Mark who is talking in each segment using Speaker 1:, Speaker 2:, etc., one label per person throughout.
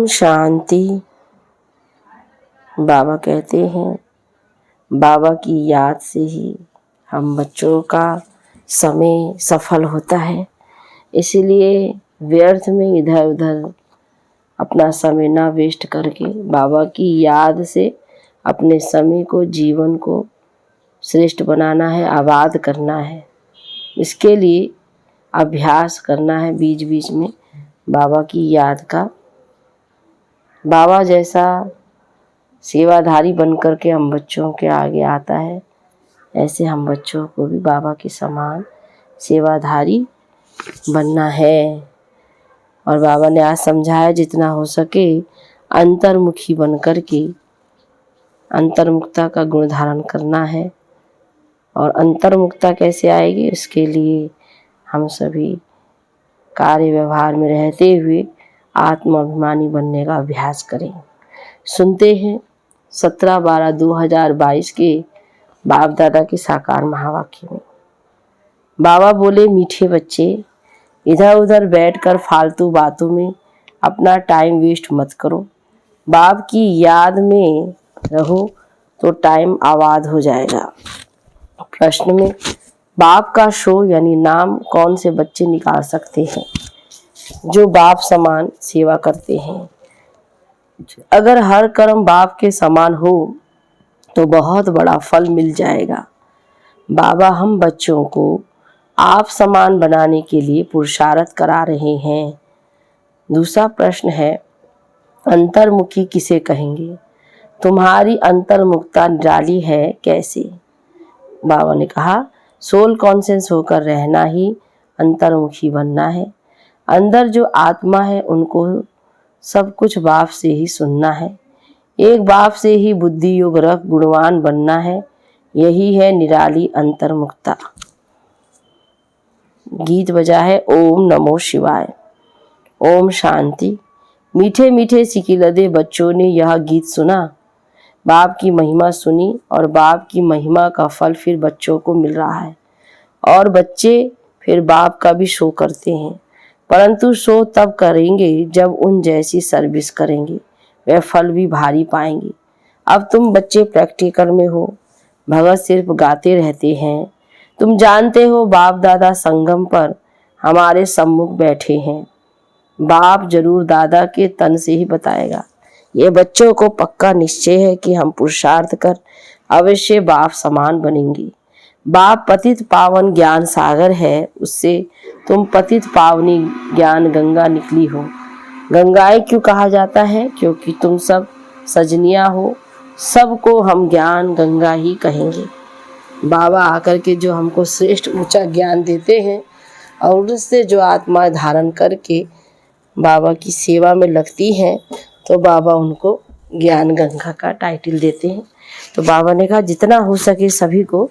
Speaker 1: ओम शांति। बाबा कहते हैं, बाबा की याद से ही हम बच्चों का समय सफल होता है। इसलिए व्यर्थ में इधर उधर अपना समय ना वेस्ट करके बाबा की याद से अपने समय को, जीवन को श्रेष्ठ बनाना है, आबाद करना है। इसके लिए अभ्यास करना है बीच बीच में बाबा की याद का। बाबा जैसा सेवाधारी बनकर के हम बच्चों के आगे आता है, ऐसे हम बच्चों को भी बाबा के समान सेवाधारी बनना है। और बाबा ने आज समझाया, जितना हो सके अंतर्मुखी बनकर के अंतर्मुखता का गुण धारण करना है। और अंतर्मुखता कैसे आएगी, इसके लिए हम सभी कार्य व्यवहार में रहते हुए आत्माभिमानी बनने का अभ्यास करें। सुनते हैं 17/12/2022 के बाप दादा के साकार महावाक्य में। बाबा बोले, मीठे बच्चे, इधर उधर बैठकर फालतू बातों में अपना टाइम वेस्ट मत करो। बाप की याद में रहो तो टाइम आबाद हो जाएगा। प्रश्न में, बाप का शो यानी नाम कौन से बच्चे निकाल सकते हैं जो बाप समान सेवा करते हैं? अगर हर कर्म बाप के समान हो तो बहुत बड़ा फल मिल जाएगा। बाबा हम बच्चों को आप समान बनाने के लिए पुरुषार्थ करा रहे हैं। दूसरा प्रश्न है, अंतर्मुखी किसे कहेंगे? तुम्हारी अंतर्मुखता निराली है कैसे? बाबा ने कहा, सोल कॉन्शियस होकर रहना ही अंतर्मुखी बनना है। अंदर जो आत्मा है उनको सब कुछ बाप से ही सुनना है। एक बाप से ही बुद्धि योग रख गुणवान बनना है। यही है निराली अंतर्मुखता। गीत बजा है ओम नमो शिवाय। ओम शांति। मीठे मीठे सिकिलदे बच्चों ने यह गीत सुना, बाप की महिमा सुनी और बाप की महिमा का फल फिर बच्चों को मिल रहा है। और बच्चे फिर बाप का भी शो करते हैं, परंतु शो तब करेंगे जब उन जैसी सर्विस करेंगे, वह फल भी भारी पाएंगे। अब तुम बच्चे प्रैक्टिकल में हो, भगत सिर्फ गाते रहते हैं। तुम जानते हो बाप दादा संगम पर हमारे सम्मुख बैठे हैं। बाप जरूर दादा के तन से ही बताएगा। ये बच्चों को पक्का निश्चय है कि हम पुरुषार्थ कर अवश्य बाप समान बनेंगे। बाप पतित पावन ज्ञान सागर है, उससे तुम पतित पावनी ज्ञान गंगा निकली हो। गंगाएं क्यों कहा जाता है? क्योंकि तुम सब सजनिया हो। सबको हम ज्ञान गंगा ही कहेंगे। बाबा आकर के जो हमको श्रेष्ठ ऊंचा ज्ञान देते हैं और उससे जो आत्मा धारण करके बाबा की सेवा में लगती हैं, तो बाबा उनको ज्ञान गंगा का टाइटल देते हैं। तो बाबा ने कहा, जितना हो सके सभी को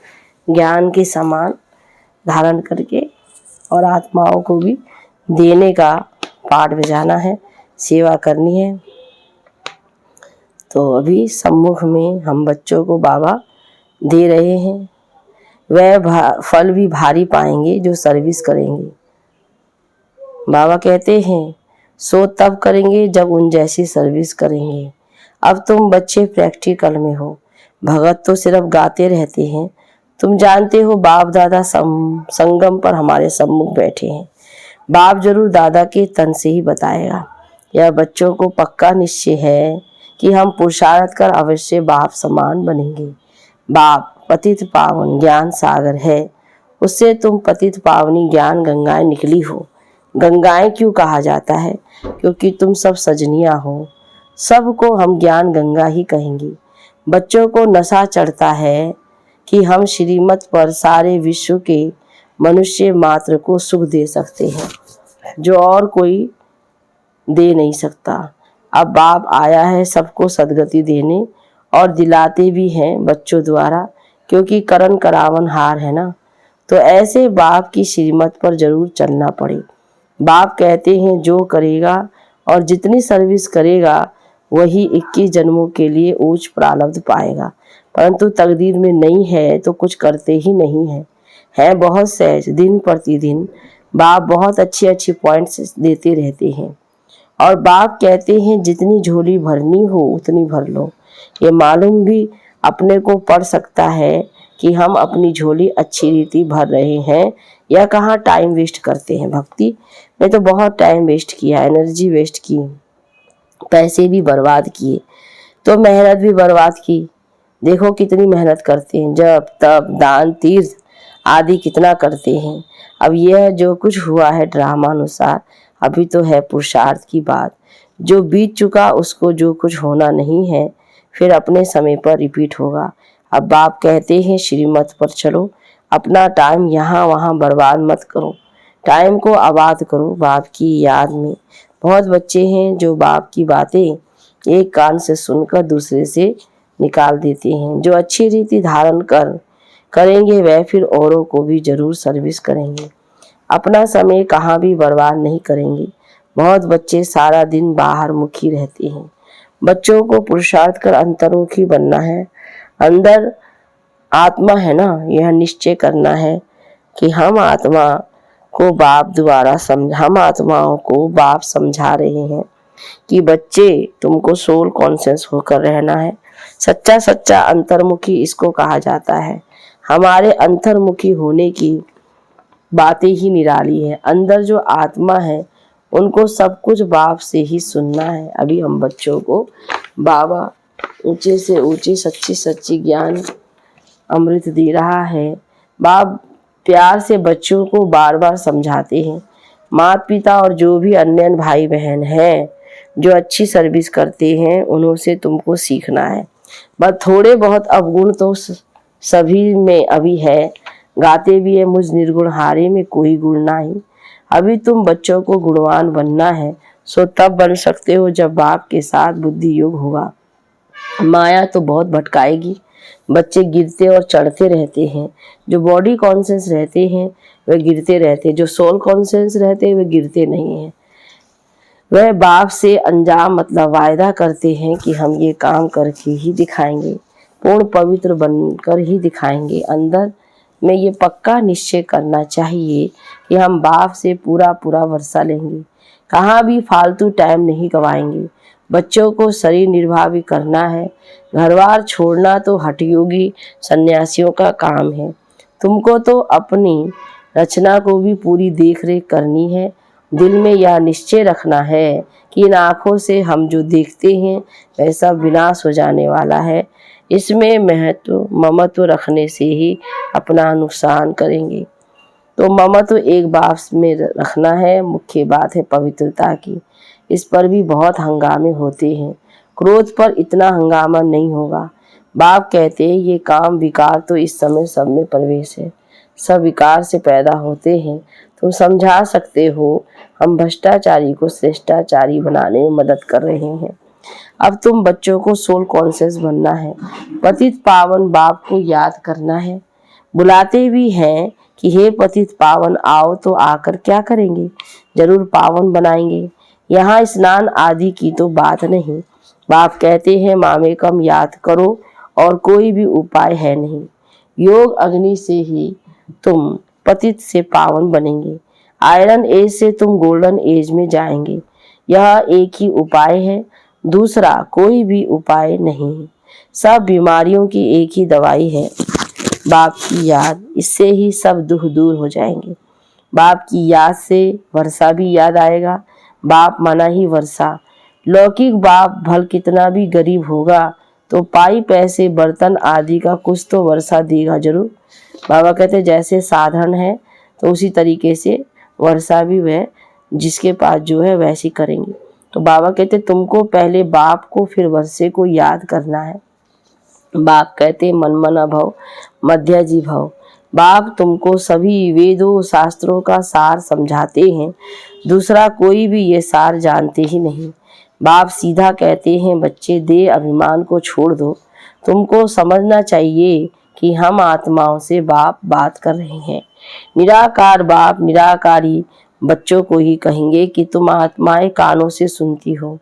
Speaker 1: ज्ञान के समान धारण करके और आत्माओं को भी देने का पाठ बजाना है, सेवा करनी है। तो अभी सम्मुख में हम बच्चों को बाबा दे रहे हैं। वह फल भी भारी पाएंगे जो सर्विस करेंगे। बाबा कहते हैं, सो तब करेंगे जब उन जैसी सर्विस करेंगे। अब तुम बच्चे प्रैक्टिकल में हो, भगत तो सिर्फ गाते रहते हैं। तुम जानते हो बाप दादा संगम पर हमारे सम्मुख बैठे हैं। बाप जरूर दादा के तन से ही बताएगा। यह बच्चों को पक्का निश्चय है कि हम पुरुषार्थ कर अवश्य बाप समान बनेंगे। बाप पतित पावन ज्ञान सागर है, उससे तुम पतित पावनी ज्ञान गंगाएं निकली हो। गंगाएं क्यों कहा जाता है? क्योंकि तुम सब सजनिया हो। सबको हम ज्ञान गंगा ही कहेंगे। बच्चों को नशा चढ़ता है कि हम श्रीमत पर सारे विश्व के मनुष्य मात्र को सुख दे सकते हैं जो और कोई दे नहीं सकता। अब बाप आया है सबको सदगति देने और दिलाते भी हैं बच्चों द्वारा, क्योंकि करण करावन हार है ना। तो ऐसे बाप की श्रीमत पर जरूर चलना पड़े। बाप कहते हैं, जो करेगा और जितनी सर्विस करेगा वही 21 जन्मों के लिए उच्च प्रारब्ध पाएगा। परंतु तकदीर में नहीं है तो कुछ करते ही नहीं है बहुत सहज। दिन प्रतिदिन बाप बहुत अच्छी अच्छी पॉइंट्स देते रहते हैं और बाप कहते हैं जितनी झोली भरनी हो उतनी भर लो। ये मालूम भी अपने को पड़ सकता है कि हम अपनी झोली अच्छी रीति भर रहे हैं या कहाँ टाइम वेस्ट करते हैं। भक्ति में तो बहुत टाइम वेस्ट किया, एनर्जी वेस्ट की, पैसे भी बर्बाद किए, तो मेहनत भी बर्बाद की। देखो कितनी मेहनत करते हैं, जप तप दान तीर्थ आदि कितना करते हैं। अब यह जो कुछ हुआ है ड्रामा अनुसार, अभी तो है पुरुषार्थ की बात। जो बीत चुका उसको जो कुछ होना नहीं है फिर अपने समय पर रिपीट होगा। अब बाप कहते हैं श्रीमत पर चलो, अपना टाइम यहाँ वहाँ बर्बाद मत करो, टाइम को आबाद करो बाप की याद में। बहुत बच्चे हैं जो बाप की बातें एक कान से सुनकर दूसरे से निकाल देते हैं। जो अच्छी रीति धारण करेंगे वह फिर औरों को भी जरूर सर्विस करेंगे, अपना समय कहाँ भी बर्बाद नहीं करेंगे। बहुत बच्चे सारा दिन बाहर मुखी रहते हैं। बच्चों को पुरुषार्थ कर अंतर्मुखी बनना है। अंदर आत्मा है ना, यह निश्चय करना है कि हम आत्माओं को बाप समझा रहे हैं कि बच्चे तुमको सोल कॉन्शियस होकर रहना है। सच्चा सच्चा अंतर्मुखी इसको कहा जाता है। हमारे अंतर्मुखी होने की बातें ही निराली है। अंदर जो आत्मा है उनको सब कुछ बाप से ही सुनना है। अभी हम बच्चों को बाबा ऊंचे से ऊंची सच्ची सच्ची ज्ञान अमृत दे रहा है। बाप प्यार से बच्चों को बार बार समझाते हैं। माता पिता और जो भी अन्य भाई बहन हैं जो अच्छी सर्विस करते हैं उनसे तुमको सीखना है। बस थोड़े बहुत अवगुण तो सभी में अभी है, गाते भी है मुझ निर्गुण हारे में कोई गुण नहीं। अभी तुम बच्चों को गुणवान बनना है, सो तब बन सकते हो जब बाप के साथ बुद्धि योग होगा। माया तो बहुत भटकाएगी। बच्चे गिरते और चढ़ते रहते हैं। जो बॉडी कॉन्शियस रहते हैं वे गिरते रहते हैं, जो सोल कॉन्शियस रहते हैं वे गिरते नहीं हैं। वह बाप से अंजाम मतलब वायदा करते हैं कि हम ये काम करके ही दिखाएंगे, पूर्ण पवित्र बनकर ही दिखाएंगे। अंदर में ये पक्का निश्चय करना चाहिए कि हम बाप से पूरा पूरा वर्षा लेंगे, कहाँ भी फालतू टाइम नहीं गवाएंगे। बच्चों को शरीर निर्वाह भी करना है। घरबार छोड़ना तो हठयोगी सन्यासियों का काम है। तुमको तो अपनी रचना को भी पूरी देख रेख करनी है। दिल में यह निश्चय रखना है कि इन आँखों से हम जो देखते हैं वह सब विनाश हो जाने वाला है। इसमें ममत्व रखने से ही अपना नुकसान करेंगे। तो ममत्व एक बाप में रखना है। मुख्य बात है पवित्रता की। इस पर भी बहुत हंगामे होते हैं। क्रोध पर इतना हंगामा नहीं होगा। बाप कहते हैं ये काम विकार तो इस समय सब में प्रवेश है, सब विकार से पैदा होते हैं। तुम समझा सकते हो हम भ्रष्टाचारी को श्रेष्ठाचारी बनाने में मदद कर रहे हैं। अब तुम बच्चों को सोल कॉन्शियस बनना है। पतित पावन बाप को याद करना है। बुलाते भी हैं कि हे पतित पावन आओ, तो आकर क्या करेंगे, जरूर पावन बनाएंगे। यहाँ स्नान आदि की तो बात नहीं। बाप कहते हैं मामेकम याद करो और कोई भी उपाय है नहीं। योग अग्नि से ही तुम पतित से पावन बनेंगे। आयरन एज से तुम गोल्डन एज में जाएंगे। यह एक ही उपाय है, दूसरा कोई भी उपाय नहीं। सब बीमारियों की एक ही दवाई है, बाप की याद। इससे ही सब दुख दूर हो जाएंगे। बाप की याद से वर्षा भी याद आएगा। बाप माना ही वर्षा। लौकिक बाप भल कितना भी गरीब होगा तो पाई पैसे बर्तन आदि का कुछ तो वर्षा देगा जरूर। बाबा कहते जैसे साधन है तो उसी तरीके से वर्षा भी वह जिसके पास जो है वैसी करेंगे। तो बाबा कहते तुमको पहले बाप को फिर वर्षे को याद करना है। बाप कहते मन मना भव मध्याजी भव। बाप तुमको सभी वेदों शास्त्रों का सार समझाते हैं, दूसरा कोई भी ये सार जानते ही नहीं। बाप सीधा कहते हैं बच्चे दे अभिमान को छोड़ दो। तुमको समझना चाहिए कि हम आत्माओं से बाप बात कर रहे हैं। निराकार बाप निराकारी बच्चों को ही कहेंगे कि तुम आत्माएं कानों से सुनती हो,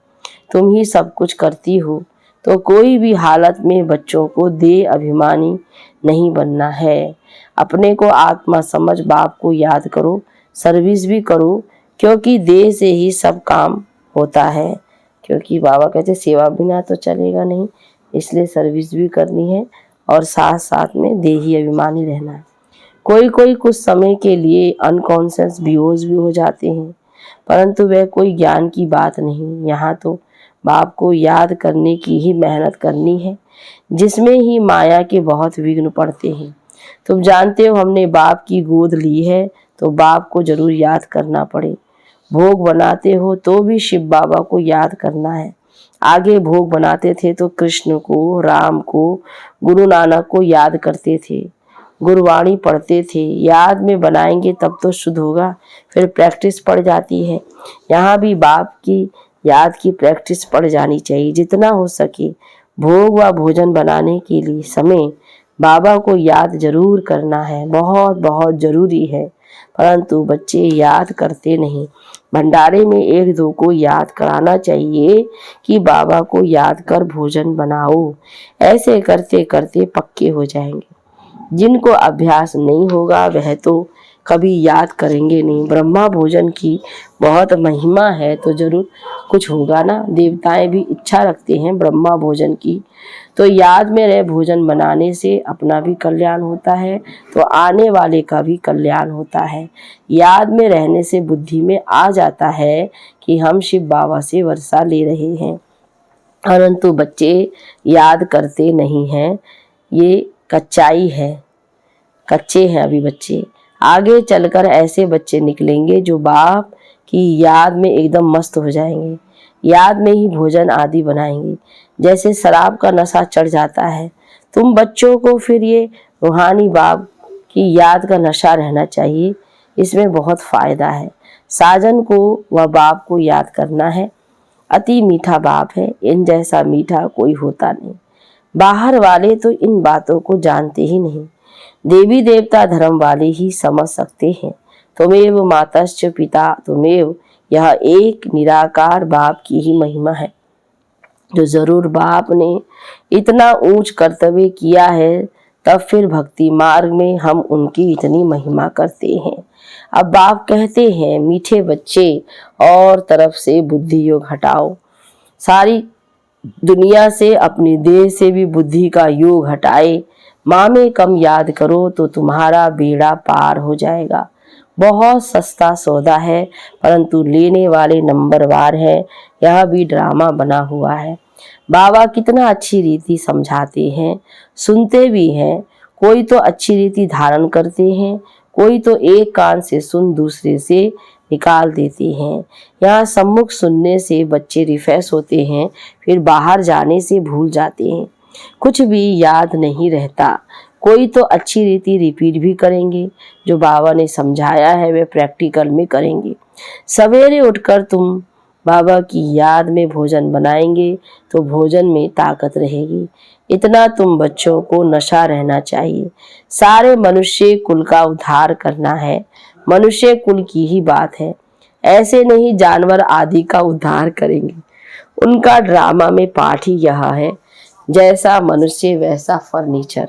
Speaker 1: तुम ही सब कुछ करती हो। तो कोई भी हालत में बच्चों को दे अभिमानी नहीं बनना है। अपने को आत्मा समझ बाप को याद करो, सर्विस भी करो, क्योंकि देह से ही सब काम होता है, क्योंकि बाबा कहते सेवा बिना तो चलेगा नहीं, इसलिए सर्विस भी करनी है और साथ साथ में देही अभिमानी रहना है। कोई कोई कुछ समय के लिए अनकॉन्शियस बेहोश भी हो जाते हैं, परंतु वह कोई ज्ञान की बात नहीं। यहाँ तो बाप को याद करने की ही मेहनत करनी है, जिसमें ही माया के बहुत विघ्न पड़ते हैं। तुम जानते हो हमने बाप की गोद ली है तो बाप को जरूर याद करना पड़े। भोग बनाते हो तो भी शिव बाबा को याद करना है। आगे भोग बनाते थे तो कृष्ण को, राम को, गुरु नानक को याद करते थे, गुरुवाणी पढ़ते थे। याद में बनाएंगे तब तो शुद्ध होगा, फिर प्रैक्टिस पड़ जाती है। यहाँ भी बाप की याद की प्रैक्टिस पड़ जानी चाहिए। जितना हो सके भोग व भोजन बनाने के लिए समय बाबा को याद जरूर करना है, बहुत बहुत जरूरी है, परंतु बच्चे याद करते नहीं। भंडारे में एक दो को याद कराना चाहिए कि बाबा को याद कर भोजन बनाओ। ऐसे करते करते पक्के हो जाएंगे। जिनको अभ्यास नहीं होगा वह तो कभी याद करेंगे नहीं। ब्रह्मा भोजन की बहुत महिमा है तो जरूर कुछ होगा ना। देवताएं भी इच्छा रखते हैं ब्रह्मा भोजन की, तो याद में रह भोजन बनाने से अपना भी कल्याण होता है तो आने वाले का भी कल्याण होता है। याद में रहने से बुद्धि में आ जाता है कि हम शिव बाबा से वर्षा ले रहे हैं, परंतु बच्चे याद करते नहीं हैं। ये कच्चाई है, कच्चे हैं अभी बच्चे। आगे चलकर ऐसे बच्चे निकलेंगे जो बाप की याद में एकदम मस्त हो जाएंगे, याद में ही भोजन आदि बनाएंगे। जैसे शराब का नशा चढ़ जाता है, तुम बच्चों को फिर ये रूहानी बाप की याद का नशा रहना चाहिए। इसमें बहुत फायदा है। साजन को व बाप को याद करना है। अति मीठा बाप है, इन जैसा मीठा कोई होता नहीं। बाहर वाले तो इन बातों को जानते ही नहीं, देवी देवता धर्म वाले ही समझ सकते हैं। तुमेव मातश्च पिता तुमेव, यह एक निराकार बाप की ही महिमा है। जो जरूर बाप ने इतना ऊंच कर्तव्य किया है, तब फिर भक्ति मार्ग में हम उनकी इतनी महिमा करते हैं। अब बाप कहते हैं मीठे बच्चे और तरफ से बुद्धि योग हटाओ। सारी दुनिया से अपनी देह से भी बुद्धि का योग हटाए। माँ में कम याद करो तो तुम्हारा बेड़ा पार हो जाएगा। बहुत सस्ता सौदा है, परंतु लेने वाले नंबरवार है। यह भी ड्रामा बना हुआ है। बाबा कितना अच्छी रीति समझाते हैं, सुनते भी हैं। कोई तो अच्छी रीति धारण करते हैं, कोई तो एक कान से सुन दूसरे से निकाल देते हैं। यहाँ सम्मुख सुनने से बच्चे रिफ्रेश होते हैं, फिर बाहर जाने से भूल जाते हैं, कुछ भी याद नहीं रहता। कोई तो अच्छी रीति रिपीट भी करेंगे, जो बाबा ने समझाया है वे प्रैक्टिकल में करेंगे। सवेरे उठकर तुम बाबा की याद में भोजन बनाएंगे तो भोजन में ताकत रहेगी। इतना तुम बच्चों को नशा रहना चाहिए। सारे मनुष्य कुल का उद्धार करना है, मनुष्य कुल की ही बात है। ऐसे नहीं जानवर आदि का उद्धार करेंगे। उनका ड्रामा में पाठ ही यह है, जैसा मनुष्य वैसा फर्नीचर।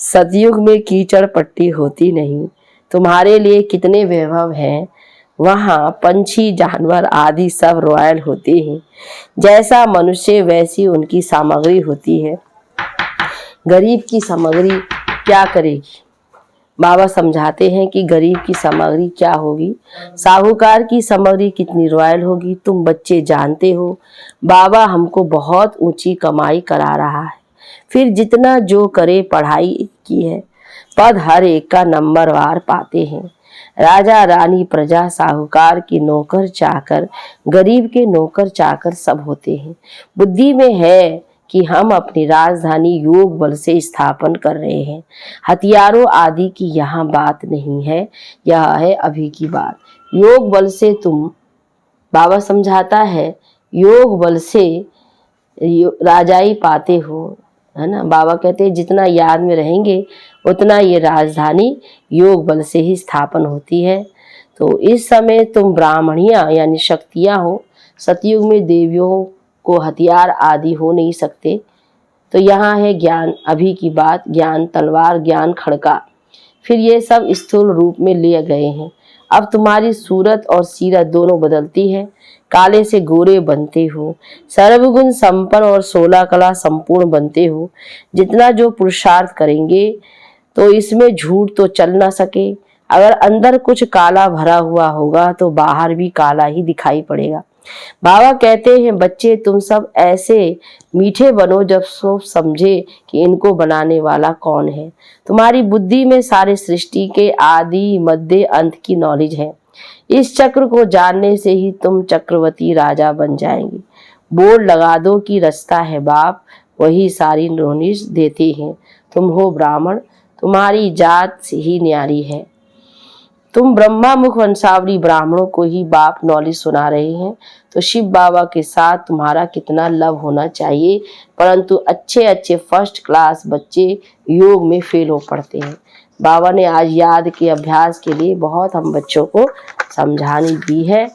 Speaker 1: सतयुग में कीचड़ पट्टी होती नहीं। तुम्हारे लिए कितने वैभव हैं, वहाँ पंछी जानवर आदि सब रॉयल होते हैं। जैसा मनुष्य वैसी उनकी सामग्री होती है। गरीब की सामग्री क्या करेगी? बाबा समझाते हैं कि गरीब की सामग्री क्या होगी, साहूकार की सामग्री कितनी रॉयल होगी। तुम बच्चे जानते हो बाबा हमको बहुत ऊंची कमाई करा रहा है, फिर जितना जो करे पढ़ाई की है, पद हर एक का नंबरवार पाते हैं। राजा रानी प्रजा साहूकार की नौकर चाकर, गरीब के नौकर चाकर सब होते हैं। बुद्धि में है कि हम अपनी राजधानी योग बल से स्थापन कर रहे हैं। हथियारों आदि की यहाँ बात नहीं है, यह है अभी की बात। योग बल से तुम, बाबा समझाता है, योग बल से राजाई पाते हो, है ना। बाबा कहते हैं जितना याद में रहेंगे उतना ये राजधानी योग बल से ही स्थापन होती है। तो इस समय तुम ब्राह्मणियां यानी शक्तियां हो। सतयुग में देवियों को हथियार आदि हो नहीं सकते। तो यहाँ है ज्ञान, अभी की बात, ज्ञान तलवार, ज्ञान खड़का, फिर ये सब स्थूल रूप में लिए गए हैं। अब तुम्हारी सूरत और सीरत दोनों बदलती है, काले से गोरे बनते हो, सर्वगुण संपन्न और 16 कला संपूर्ण बनते हो। जितना जो पुरुषार्थ करेंगे तो इसमें झूठ तो चल ना सके। अगर अंदर कुछ काला भरा हुआ होगा तो बाहर भी काला ही दिखाई पड़ेगा। बाबा कहते हैं, बच्चे तुम सब ऐसे मीठे बनो जब सोच समझे कि इनको बनाने वाला कौन है। तुम्हारी बुद्धि में सारे सृष्टि के आदि मध्य अंत की नॉलेज है। इस चक्र को जानने से ही तुम चक्रवर्ती राजा बन जाएंगे। बोर्ड लगा दो कि रास्ता है बाप, वही सारी नॉलेज देते हैं। तुम हो ब्राह्मण, तुम्हारी जात से ही न्यारी है। तुम ब्रह्मा मुख वंशावली ब्राह्मणों को ही बाप नॉलेज सुना रहे हैं, तो शिव बाबा के साथ तुम्हारा कितना लव होना चाहिए। परंतु अच्छे अच्छे फर्स्ट क्लास बच्चे योग में फेल हो पड़ते हैं। बाबा ने आज याद के अभ्यास के लिए बहुत हम बच्चों को समझानी दी है।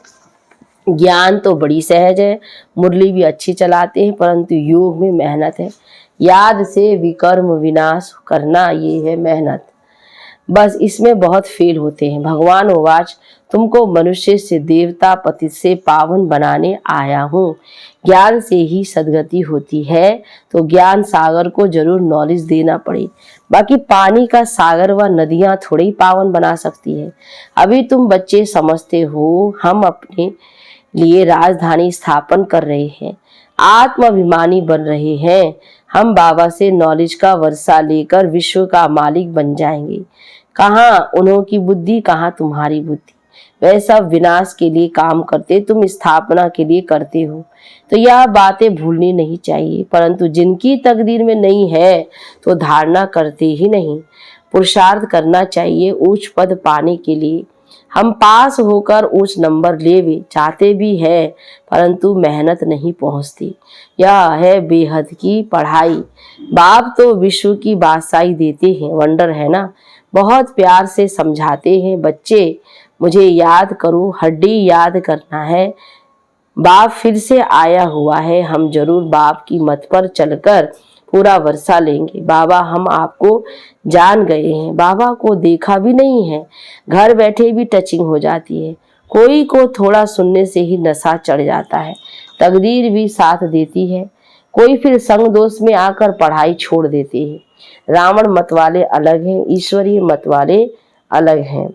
Speaker 1: ज्ञान तो बड़ी सहज है, मुरली भी अच्छी चलाते हैं, परंतु योग में मेहनत है। याद से विकर्म विनाश करना, ये है मेहनत। बस इसमें बहुत फेल होते हैं। भगवान उवाच, तुमको मनुष्य से देवता पतित से पावन बनाने आया हूँ। ज्ञान से ही सदगति होती है, तो ज्ञान सागर को जरूर नॉलेज देना पड़े। बाकी पानी का सागर व नदियां थोड़े ही पावन बना सकती है। अभी तुम बच्चे समझते हो हम अपने लिए राजधानी स्थापन कर रहे हैं, आत्माभिमानी बन रहे हैं। हम बाबा से नॉलेज का वर्षा लेकर विश्व का मालिक बन जाएंगे। कहाँ उन्हों की बुद्धि, कहाँ तुम्हारी बुद्धि। वह सब विनाश के लिए काम करते, तुम स्थापना के लिए करते हो। तो यह बातें भूलनी नहीं चाहिए। परंतु जिनकी तकदीर में नहीं है तो धारणा करते ही नहीं। पुरुषार्थ करना चाहिए उच्च पद पाने के लिए। हम पास होकर उच्च नंबर ले भी चाहते भी है, परंतु मेहनत नहीं पहुंचती। यह है बेहद की पढ़ाई। बाप तो विश्व की बादशाही देते हैं, वंडर है ना। बहुत प्यार से समझाते हैं, बच्चे मुझे याद करो, हड्डी याद करना है। बाप फिर से आया हुआ है, हम जरूर बाप की मत पर चलकर पूरा वर्षा लेंगे। बाबा हम आपको जान गए हैं, बाबा को देखा भी नहीं है, घर बैठे भी टचिंग हो जाती है। कोई को थोड़ा सुनने से ही नशा चढ़ जाता है, तकदीर भी साथ देती है। कोई फिर संग दोष में आकर पढ़ाई छोड़ देते हैं। रावण मत वाले अलग हैं, ईश्वरीय मत वाले अलग हैं।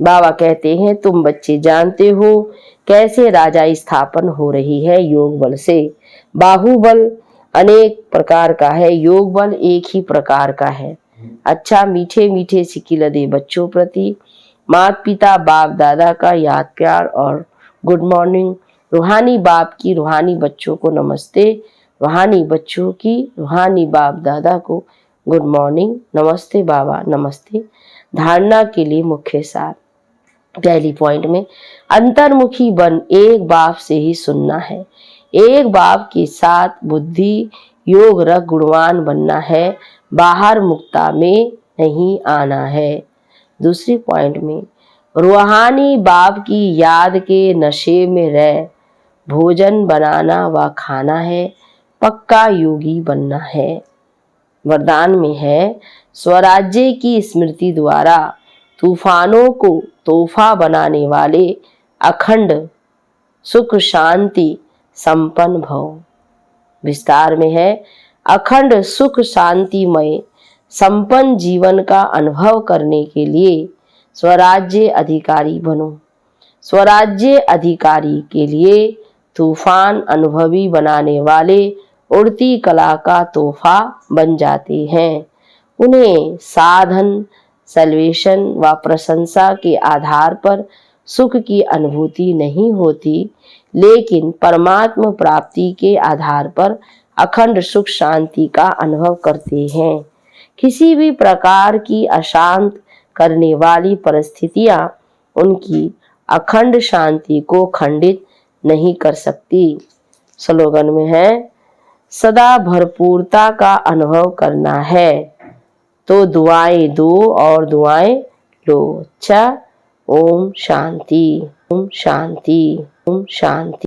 Speaker 1: बाबा कहते हैं, तुम बच्चे जानते हो कैसे राजा स्थापन हो रही है योग बल से। बाहुबल अनेक प्रकार का है, योग बल एक ही प्रकार का है। अच्छा मीठे मीठे सिकिल दे बच्चों प्रति माता पिता बाप दादा का याद प्यार और गुड मॉर्निंग। रूहानी बाप की रूहानी बच्चों को नमस्ते, रूहानी बच्चों की रूहानी बाप दादा को गुड मॉर्निंग। नमस्ते बाबा, नमस्ते। धारणा के लिए मुख्य सार पहली पॉइंट में, अंतर्मुखी बन एक बाप से ही सुनना है। एक बाप के साथ बुद्धि योग रख गुणवान बनना है, बाहर मुक्ता में नहीं आना है। दूसरी पॉइंट में, रूहानी बाप की याद के नशे में रह भोजन बनाना व खाना है, पक्का योगी बनना है। वरदान में है, स्वराज्य की स्मृति द्वारा तूफानों को तोहफा बनाने वाले अखंड सुख शांति संपन्न भव। विस्तार में है, अखंड सुख शांतिमय संपन्न जीवन का अनुभव करने के लिए स्वराज्य अधिकारी बनो। स्वराज्य अधिकारी के लिए तूफान अनुभवी बनाने वाले उड़ती कला का तोहफा बन जाते हैं। उन्हें साधन सल्वेशन व प्रशंसा के आधार पर सुख की अनुभूति नहीं होती, लेकिन परमात्मा प्राप्ति के आधार पर अखंड सुख शांति का अनुभव करते हैं। किसी भी प्रकार की अशांत करने वाली परिस्थितियां उनकी अखंड शांति को खंडित नहीं कर सकती। स्लोगन में है, सदा भरपूरता का अनुभव करना है तो दुआएं दो और दुआएं लो। अच्छा, ओम शांति, ओम शांति, ओम शांति।